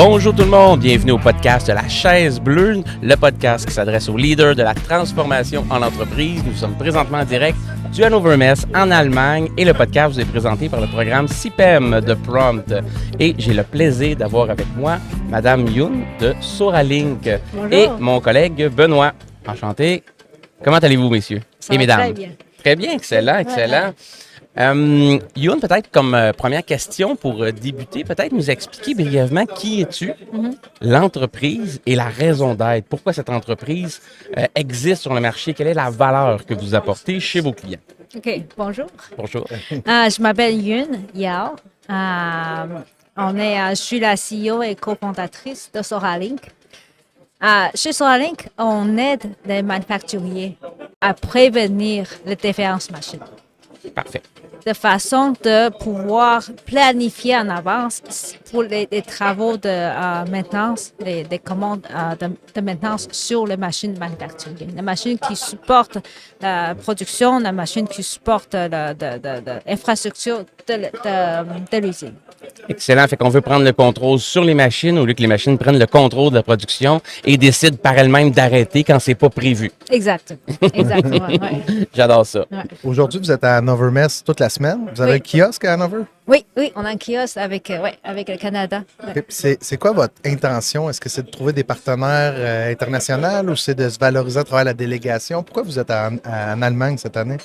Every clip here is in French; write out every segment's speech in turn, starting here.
Bonjour tout le monde, bienvenue au podcast de la chaise bleue, le podcast qui s'adresse aux leaders de la transformation en entreprise. Nous sommes présentement en direct du Hannover Messe en Allemagne et le podcast vous est présenté par le programme CIPEM de Prompt. Et j'ai le plaisir d'avoir avec moi Madame Youn de Soaralink et mon collègue Benoît. Enchanté. Comment allez-vous, messieurs Ça et mesdames? Très bien. Très bien, excellent, excellent. Youn, peut-être comme première question pour débuter, peut-être nous expliquer brièvement qui es-tu, l'entreprise et la raison d'être. Pourquoi cette entreprise existe sur le marché? Quelle est la valeur que vous apportez chez vos clients? OK, bonjour. Bonjour. Je m'appelle Youn Yao. Je suis la CEO et cofondatrice de Soaralink. Chez Soaralink, on aide les manufacturiers à prévenir les défaillances machines. Parfait. De façon de pouvoir planifier en avance pour les travaux de maintenance, des commandes de maintenance sur les machines manufacturières. Les machines qui supportent la production, les machines qui supportent l'infrastructure de l'usine. Excellent. Fait qu'on veut prendre le contrôle sur les machines au lieu que les machines prennent le contrôle de la production et décident par elles-mêmes d'arrêter quand c'est pas prévu. Exact. Exactement. Ouais. J'adore ça. Ouais. Aujourd'hui, vous êtes à Hannover Messe toute la semaine. Vous avez un kiosque à Hannover? Oui, on a un kiosque avec le Canada. Ouais. Et puis c'est quoi votre intention? Est-ce que c'est de trouver des partenaires internationaux ou c'est de se valoriser à travers la délégation? Pourquoi vous êtes en Allemagne cette année?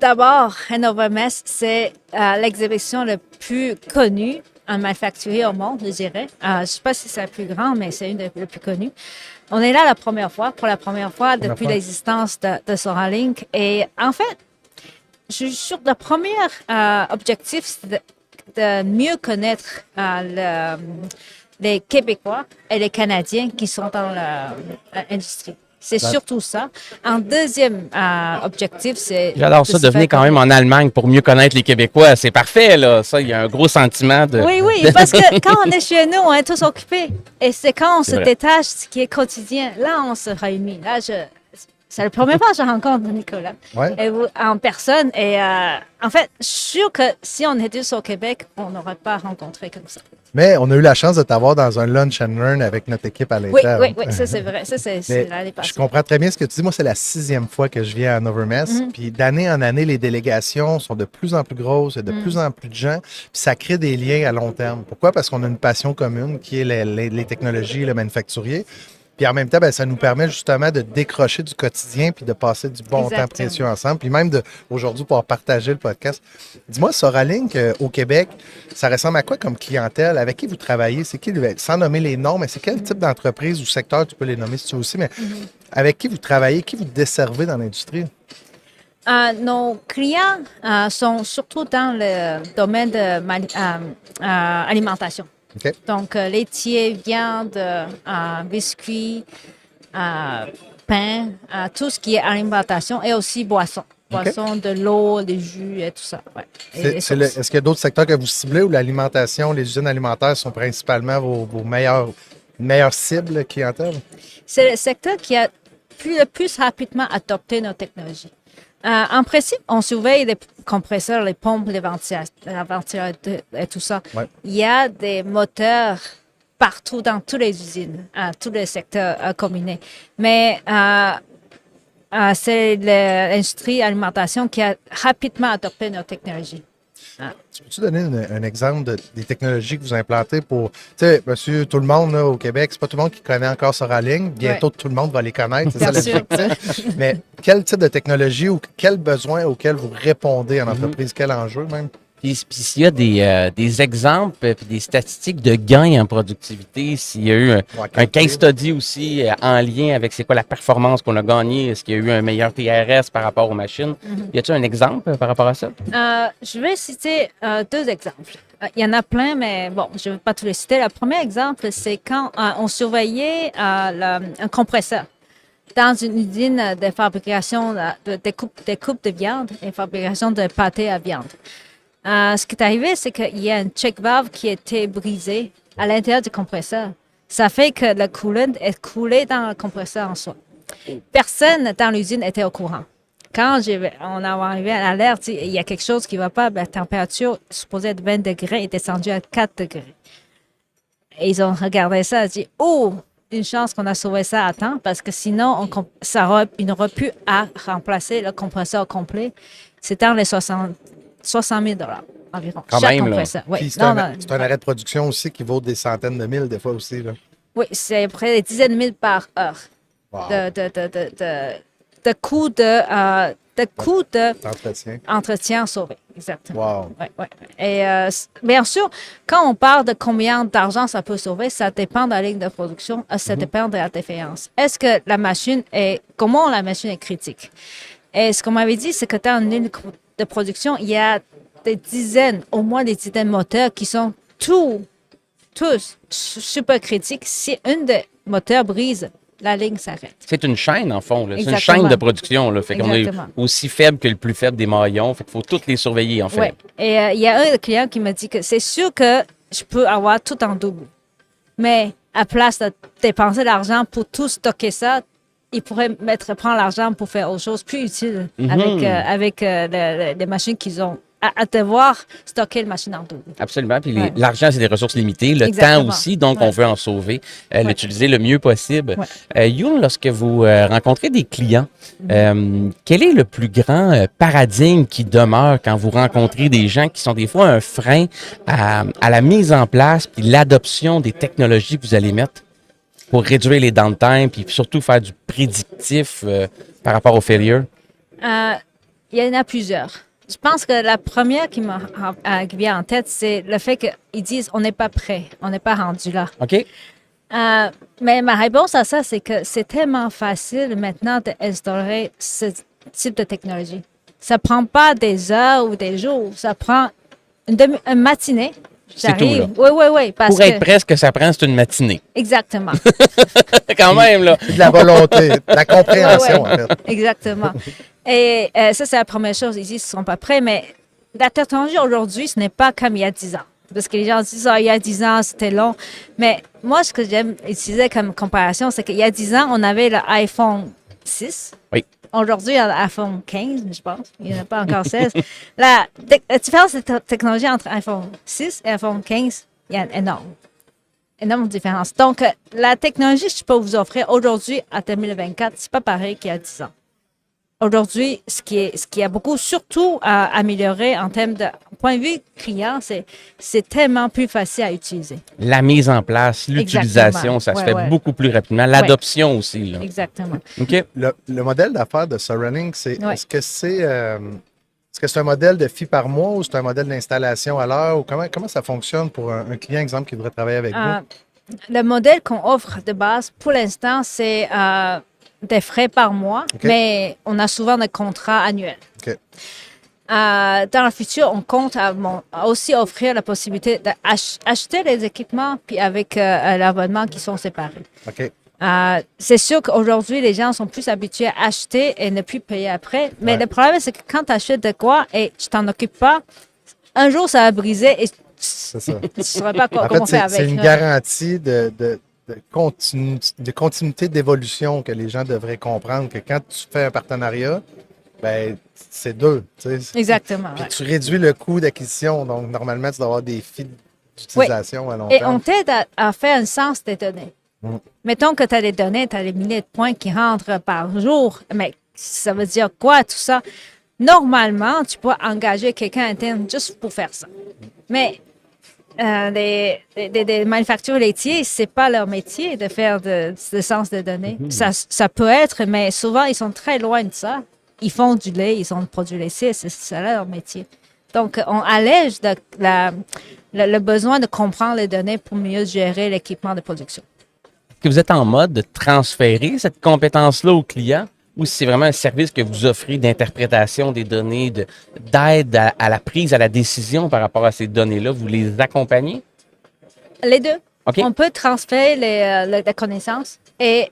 D'abord, Hannover Messe, c'est l'exhibition la plus connue en manufacturier au monde, je dirais. Je ne sais pas si c'est la plus grande, mais c'est une des plus connues. On est là pour la première fois depuis l'existence de Soaralink. Et en fait, le premier objectif, c'est de mieux connaître les Québécois et les Canadiens qui sont dans l'industrie. C'est surtout ça. Un deuxième objectif, c'est... J'adore ça, de venir quand même en Allemagne pour mieux connaître les Québécois. C'est parfait, là. Ça, il y a un gros sentiment de... Oui, parce que quand on est chez nous, on est tous occupés. Et c'est quand on se détache, ce qui est quotidien, là, on se réunit. Là, c'est la première fois que je rencontre Nicolas en personne. Et en fait, je suis sûre que si on était au Québec, on n'aurait pas rencontré comme ça. Mais on a eu la chance de t'avoir dans un lunch and learn avec notre équipe à l'interne. Oui, ça c'est vrai. Ça, c'est l'année passée. Je comprends très bien ce que tu dis. Moi, c'est la 6e fois que je viens à Hannover Messe. Puis d'année en année, les délégations sont de plus en plus grosses, il y a de plus en plus de gens. Puis ça crée des liens à long terme. Pourquoi? Parce qu'on a une passion commune qui est les technologies, le manufacturier. Puis en même temps, ça nous permet justement de décrocher du quotidien puis de passer du bon temps précieux ensemble. Puis même aujourd'hui, pouvoir partager le podcast. Dis-moi, Soaralink au Québec, ça ressemble à quoi comme clientèle? Avec qui vous travaillez? C'est qui, sans nommer les noms, mais c'est quel type d'entreprise ou secteur, tu peux les nommer si tu veux aussi, mais avec qui vous travaillez, qui vous desservez dans l'industrie? Nos clients sont surtout dans le domaine de l'alimentation. Okay. Donc, laitier, viande, biscuits, pain, tout ce qui est alimentation et aussi boissons. Boissons, de l'eau, des jus et tout ça. Ouais. Est-ce qu'il y a d'autres secteurs que vous ciblez où l'alimentation, les usines alimentaires sont principalement vos meilleures cibles clientèle? C'est le secteur qui a le plus rapidement adopté nos technologies. En principe, on surveille les compresseurs, les pompes, les ventilateurs et tout ça. Ouais. Il y a des moteurs partout dans toutes les usines, tous les secteurs combinés. Mais c'est l'industrie alimentation qui a rapidement adopté nos technologies. Tu peux-tu donner un exemple des technologies que vous implantez pour, tu sais, monsieur, tout le monde là, au Québec, c'est pas tout le monde qui connaît encore Soaralink. Bientôt, tout le monde va les connaître, c'est ça l'objectif. Mais quel type de technologie ou quel besoin auquel vous répondez en entreprise, quel enjeu même? Puis s'il y a des exemples et des statistiques de gains en productivité, s'il y a eu un case study aussi en lien avec c'est quoi la performance qu'on a gagnée, est-ce qu'il y a eu un meilleur TRS par rapport aux machines? Y a-t-il un exemple par rapport à ça? Je vais citer 2 exemples. Il y en a plein, mais bon, je ne vais pas tous les citer. Le premier exemple, c'est quand on surveillait un compresseur dans une usine de fabrication de coupes de viande et fabrication de pâté à viande. Ce qui est arrivé, c'est qu'il y a un check valve qui était brisé à l'intérieur du compresseur. Ça fait que le coolant est coulé dans le compresseur en soi. Personne dans l'usine était au courant. Quand on a arrivé à l'alerte, il y a quelque chose qui ne va pas, la température supposée être 20 degrés est descendue à 4 degrés. Et ils ont regardé ça et dit, oh, une chance qu'on a sauvé ça à temps parce que sinon, il n'aurait pu remplacer le compresseur complet. C'est dans les 60 000 environ. Quand chaque même, là. compresseur. Oui. Puis c'est un arrêt de production aussi qui vaut des centaines de mille des fois aussi. Là. Oui, c'est près de dizaines de mille par heure Wow. de coûts d'entretien sauvés. Exactement. Wow. Ouais, ouais. Et bien sûr, quand on parle de combien d'argent ça peut sauver, ça dépend de la ligne de production, ça dépend de la défaillance. Est-ce que comment la machine est critique? Et ce qu'on m'avait dit, c'est que dans une ligne de production, il y a au moins des dizaines de moteurs qui sont tous super critiques. Si un des moteurs brise, la ligne s'arrête. C'est une chaîne, en fond. Là. C'est une Exactement. chaîne de production. Là. Fait qu'on est Exactement. aussi faible que le plus faible des maillons. Fait qu'il faut toutes les surveiller, en fait. Oui. Et il y a un client qui m'a dit que c'est sûr que je peux avoir tout en double. Mais à place de dépenser l'argent pour tout stocker ça, il pourrait prendre l'argent pour faire autre chose plus utile avec les machines qu'ils ont. À devoir stocker le machine en double. Absolument. Puis l'argent, c'est des ressources limitées. Le temps aussi, donc on veut en sauver, l'utiliser le mieux possible. Youn, lorsque vous rencontrez des clients, quel est le plus grand paradigme qui demeure quand vous rencontrez des gens qui sont des fois un frein à la mise en place puis l'adoption des technologies que vous allez mettre pour réduire les downtime puis surtout faire du prédictif par rapport aux failures? Il y en a plusieurs. Je pense que la première qui me vient en tête, c'est le fait qu'ils disent on n'est pas prêt, on n'est pas rendu là. OK. Mais ma réponse à ça, c'est que c'est tellement facile maintenant d'instaurer ce type de technologie. Ça prend pas des heures ou des jours, ça prend une matinée. J'arrive. C'est tout, là. Oui. Pour être presque, ça prend, c'est une matinée. Exactement. Quand même, là. De la volonté, de la compréhension, en fait. Exactement. Et ça, c'est la première chose. Ils disent qu'ils ne sont pas prêts, mais la technologie aujourd'hui, ce n'est pas comme il y a 10 ans. Parce que les gens disent, il y a 10 ans, c'était long. Mais moi, ce que j'aime utiliser comme comparaison, c'est qu'il y a 10 ans, on avait l'iPhone 6. Oui. Aujourd'hui, il y a l'iPhone 15, je pense. Il n'y en a pas encore 16. La différence de technologie entre iPhone 6 et iPhone 15, il y a une énorme différence. Donc, la technologie que je peux vous offrir aujourd'hui, à 2024, c'est pas pareil qu'il y a 10 ans. Aujourd'hui, ce qui a beaucoup surtout à améliorer en termes de point de vue client, c'est tellement plus facile à utiliser. La mise en place, l'utilisation, ça se fait beaucoup plus rapidement. L'adoption aussi. Là. Exactement. OK. Le modèle d'affaires de Surrounding, est-ce que c'est un modèle de fee par mois ou c'est un modèle d'installation à l'heure? Ou comment ça fonctionne pour un client, exemple, qui voudrait travailler avec vous? Le modèle qu'on offre de base, pour l'instant, c'est des frais par mois, mais on a souvent des contrats annuels. OK. Dans le futur, on compte aussi offrir la possibilité d'acheter les équipements puis avec l'abonnement qui sont séparés. OK. C'est sûr qu'aujourd'hui, les gens sont plus habitués à acheter et ne plus payer après. Mais le problème, c'est que quand tu achètes de quoi et tu t'en occupes pas, un jour, ça va briser et C'est ça. tu ne saurais pas En comment fait, faire avec. c'est une garantie de continuité d'évolution que les gens devraient comprendre que quand tu fais un partenariat, ben c'est deux. Tu sais. Exactement. Puis tu réduis le coût d'acquisition. Donc, normalement, tu dois avoir des fees d'utilisation à long Et terme. on t'aide à faire un sens des données. Mettons que tu as des données, tu as des milliers de points qui rentrent par jour. Mais ça veut dire quoi, tout ça? Normalement, tu peux engager quelqu'un interne juste pour faire ça. Mais des manufacturiers laitiers, c'est pas leur métier de faire de sens de données. Ça peut être, mais souvent, ils sont très loin de ça. Ils font du lait, ils ont des produits laitiers, c'est leur métier. Donc, on allège le besoin de comprendre les données pour mieux gérer l'équipement de production. Est-ce que vous êtes en mode de transférer cette compétence-là au client ou si c'est vraiment un service que vous offrez d'interprétation des données, d'aide à la prise, à la décision par rapport à ces données-là? Vous les accompagnez? Les deux. OK. On peut transférer les connaissances. Et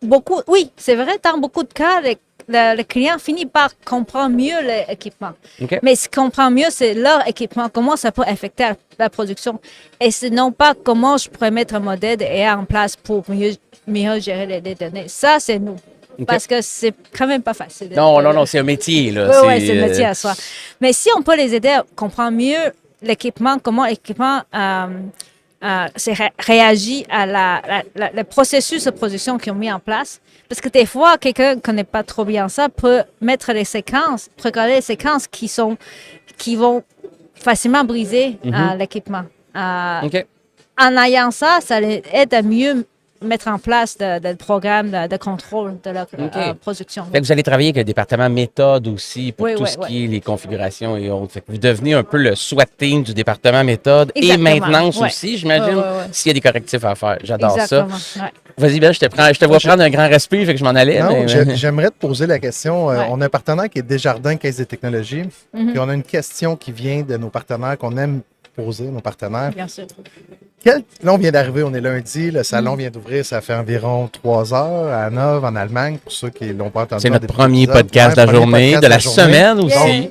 oui, c'est vrai, dans beaucoup de cas, le client finit par comprendre mieux l'équipement. OK. Mais ce qu'il comprend mieux, c'est leur équipement, comment ça peut affecter la production. Et c'est non pas comment je pourrais mettre un modèle en place pour mieux gérer les données. Ça, c'est nous. OK. Parce que c'est quand même pas facile. Non, c'est un métier. Là. Oui, c'est un métier à soi. Mais si on peut les aider à comprendre mieux l'équipement, comment l'équipement réagit à le processus de production qu'ils ont mis en place. Parce que des fois, quelqu'un ne connaît pas trop bien ça, peut mettre les séquences, regarder les séquences qui vont facilement briser l'équipement. OK. En ayant ça, ça les aide à mieux mettre en place de programmes de contrôle de leur production. Fait que vous allez travailler avec le département méthode aussi pour Oui, tout oui, ce oui. qui est les configurations et autres. Fait que vous devenez un peu le SWAT team du département méthode Exactement, et maintenance ouais. aussi, j'imagine, Ouais, ouais, ouais. s'il y a des correctifs à faire. J'adore Exactement. ça. Ouais. Vas-y, Ben, je te vois prendre un grand respire, fait que je m'en allais. Non, mais- j'aimerais te poser la question. Ouais. On a un partenaire qui est Desjardins Caisse des technologies. Puis on a une question qui vient de nos partenaires, qu'on aime poser, nos partenaires. Bien sûr. Là, on vient d'arriver, on est lundi, le salon vient d'ouvrir, ça fait environ 3 heures à Hanovre, en Allemagne, pour ceux qui l'ont pas entendu. C'est en notre début premier d'épisode. podcast de la premier journée, podcast de la journée. semaine aussi.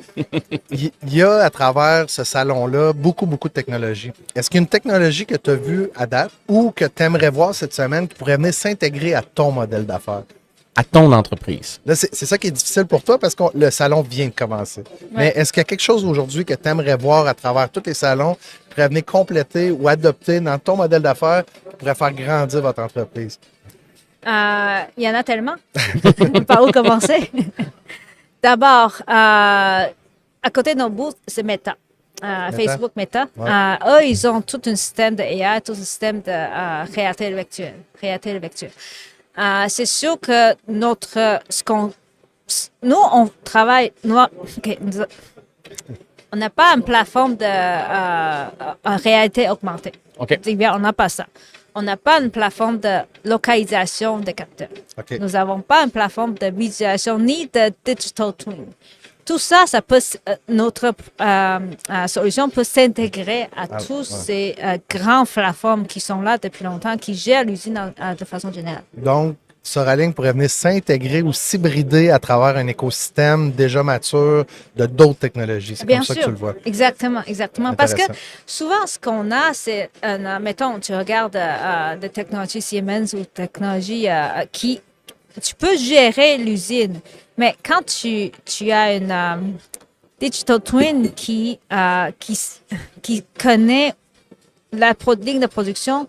Il y a à travers ce salon-là beaucoup de technologies. Est-ce qu'il y a une technologie que tu as vue à date ou que tu aimerais voir cette semaine qui pourrait venir s'intégrer à ton modèle d'affaires? À ton entreprise. Là, c'est ça qui est difficile pour toi parce que le salon vient de commencer. Mais est-ce qu'il y a quelque chose aujourd'hui que tu aimerais voir à travers tous les salons qui pourrait venir compléter ou adopter dans ton modèle d'affaires qui pourrait faire grandir votre entreprise? Il y en a tellement. Par où commencer? D'abord, à côté de nos booths, c'est Meta. Facebook Meta. Ouais. Eux, ils ont tout un système de AI, tout un système de réalité virtuelle. C'est sûr que nous, on travaille, on n'a pas une plateforme en réalité augmentée. OK. C'est bien, on n'a pas ça. On n'a pas une plateforme de localisation des capteurs. OK. Nous n'avons pas une plateforme de visualisation ni de digital twin. Tout ça, notre solution peut s'intégrer à tous ces grandes plateformes qui sont là depuis longtemps, qui gèrent l'usine de façon générale. Donc, Soraling pourrait venir s'intégrer ou s'hybrider à travers un écosystème déjà mature de d'autres technologies. C'est Bien comme ça sûr. que tu le vois. Exactement. Parce que Intéressant. souvent, ce qu'on a, c'est, mettons, tu regardes des technologies Siemens ou technologies qui, tu peux gérer l'usine, mais quand tu as une digital twin qui connaît la ligne de production,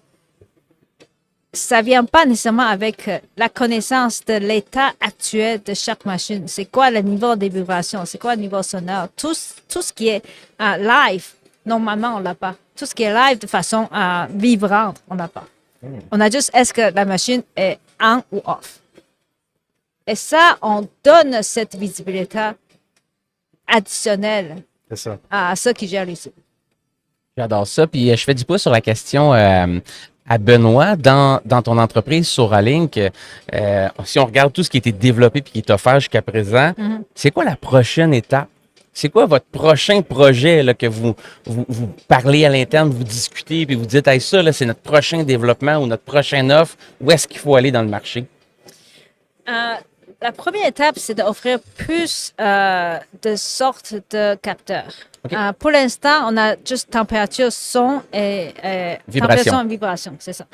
ça vient pas nécessairement avec la connaissance de l'état actuel de chaque machine. C'est quoi le niveau des vibrations? C'est quoi le niveau sonore? Tout ce qui est live, normalement, on l'a pas. Tout ce qui est live de façon vibrante, on l'a pas. On a juste, est-ce que la machine est on ou off? Et ça, on donne cette visibilité additionnelle C'est ça. à ceux qui gèrent l'usine. J'adore ça. Puis je fais du pouce sur la question à Benoît. Dans ton entreprise Soraling, si on regarde tout ce qui a été développé et qui est offert jusqu'à présent, c'est quoi la prochaine étape? C'est quoi votre prochain projet là, que vous parlez à l'interne, vous discutez puis vous dites hey, ça, là, c'est notre prochain développement ou notre prochaine offre? Où est-ce qu'il faut aller dans le marché? La première étape, c'est d'offrir plus de sortes de capteurs. OK. Pour l'instant, on a juste température, son et température et vibration, c'est ça.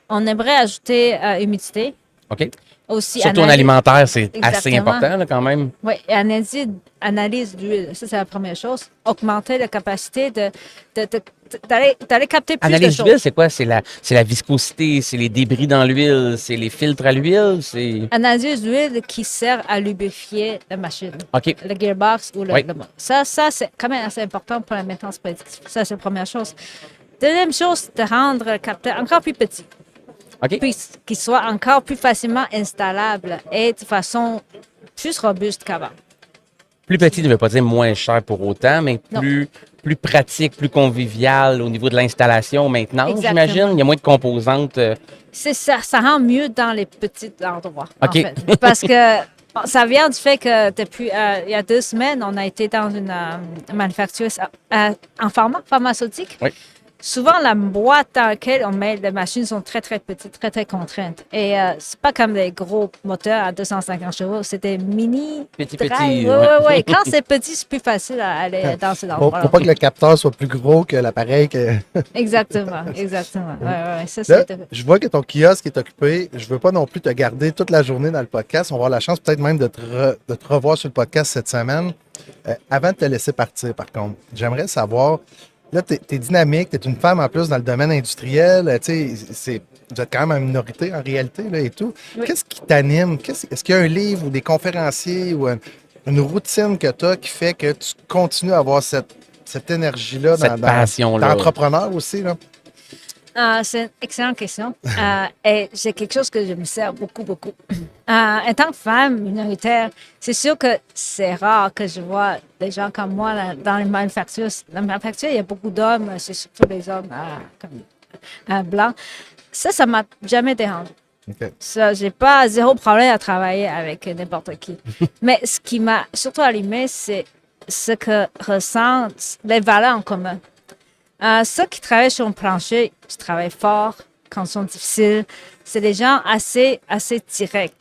On aimerait ajouter humidité. OK. Aussi Surtout en alimentaire, c'est assez Exactement. important là, quand même. Oui, et analyse d'huile, ça c'est la première chose. Augmenter la capacité d'aller capter plus de Analyse choses. d'huile, c'est quoi? C'est la viscosité, c'est les débris dans l'huile, c'est les filtres à l'huile, c'est... Analyse d'huile qui sert à lubrifier la machine. OK. Le gearbox ou Oui. le moteur. Ça, c'est quand même assez important pour la maintenance prédictive. Ça, c'est la première chose. Deuxième chose, de rendre le capteur encore plus petit. OK. Puis qu'il soit encore plus facilement installable et de façon plus robuste qu'avant. Plus petit ne veut pas dire moins cher pour autant, mais Non. plus pratique, plus convivial au niveau de l'installation maintenant, Exactement. j'imagine. Il y a moins de composantes. C'est ça, ça rend mieux dans les petits endroits. OK. En fait. Parce que ça vient du fait que depuis il y a 2 semaines, on a été dans une manufactureuse en pharmaceutique. Oui. Souvent, la boîte dans laquelle on met les machines sont très, très petites, très, très contraintes. Et c'est pas comme des gros moteurs à 250 chevaux, c'est des mini. Petit. Oui. Quand c'est petit, c'est plus facile à aller dans ces endroits. Faut pas que le capteur soit plus gros que l'appareil. Exactement. Ouais. Ça, Là, c'est... je vois que ton kiosque est occupé. Je veux pas non plus te garder toute la journée dans le podcast. On va avoir la chance peut-être même de te revoir sur le podcast cette semaine. Avant de te laisser partir, par contre, j'aimerais savoir, Là, tu es dynamique, tu es une femme en plus dans le domaine industriel. Vous êtes quand même une minorité en réalité là, et tout. Oui. Qu'est-ce qui t'anime? Est-ce qu'il y a un livre ou des conférenciers ou une routine que tu as qui fait que tu continues à avoir cette énergie-là Cette passion-là. T'es entrepreneur aussi, là? C'est une excellente question. Et c'est quelque chose que je me sers beaucoup, beaucoup. En tant que femme minoritaire, c'est sûr que c'est rare que je vois des gens comme moi dans les manufactures. Dans la manufacture, il y a beaucoup d'hommes, c'est surtout des hommes blancs. Ça m'a jamais dérangé. Okay. Ça, j'ai pas zéro problème à travailler avec n'importe qui. Mais ce qui m'a surtout allumé, c'est ce que ressentent les valeurs en commun. Ceux qui travaillent sur un plancher, qui travaillent fort quand ils sont difficiles, c'est des gens assez directs.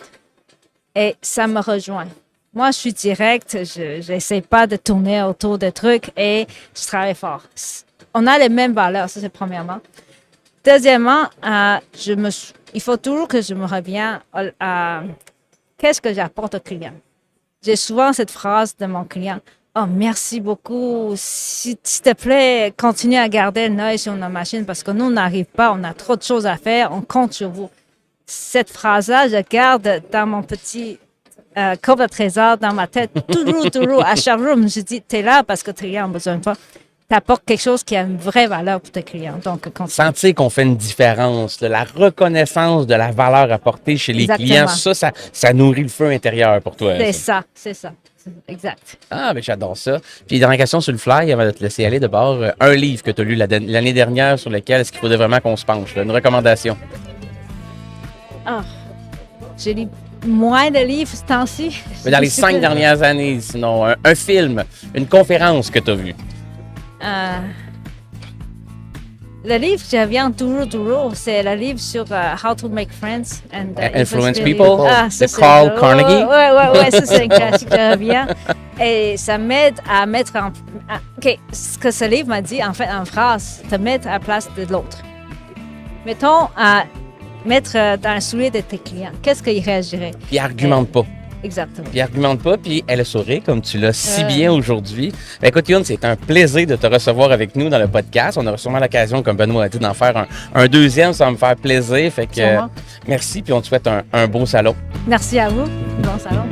Et ça me rejoint. Moi, je suis directe, je n'essaie pas de tourner autour des trucs et je travaille fort. On a les mêmes valeurs, ça c'est premièrement. Deuxièmement, il faut toujours que je me revienne à qu'est-ce que j'apporte au client. J'ai souvent cette phrase de mon client. Oh, merci beaucoup. S'il te plaît, continue à garder l'œil sur nos machines parce que nous, on n'arrive pas, on a trop de choses à faire, on compte sur vous. Cette phrase-là, je garde dans mon petit coffre de trésor, dans ma tête, toujours, à chaque jour. Je me dis, t'es là parce que tes clients ont besoin de toi. T'apportes quelque chose qui a une vraie valeur pour tes clients. Donc, continue. Sentir qu'on fait une différence, la reconnaissance de la valeur apportée chez les Exactement. clients, ça nourrit le feu intérieur pour toi. C'est ça. Exact. Ah, ben j'adore ça. Puis, dernière question sur le fly, avant de te laisser aller d'abord, un livre que tu as lu l'année dernière sur lequel est-ce qu'il faudrait vraiment qu'on se penche? Là, une recommandation. J'ai lu moins de livres ce temps-ci. Mais dans les 5 dernières années, sinon, un film, une conférence que tu as vue. Le livre que je viens toujours, c'est le livre sur How to Make Friends and Influence People, ça, de Carl Carnegie. Ouais, ça c'est un classique qui revient. Et ça m'aide à mettre OK, ce que ce livre m'a dit, en fait, en phrase, te mettre à la place de l'autre. Mettons, à mettre dans le soulier de tes clients. Qu'est-ce qu'ils réagiraient? Puis, argumente pas. Exactement. Puis, argumente pas, puis elle a souri, comme tu l'as si bien aujourd'hui. Ben, écoute, Youn, c'est un plaisir de te recevoir avec nous dans le podcast. On aura sûrement l'occasion, comme Benoît a dit, d'en faire un deuxième. Ça va me faire plaisir. Fait que merci, puis on te souhaite un beau salon. Merci à vous. Bon salon.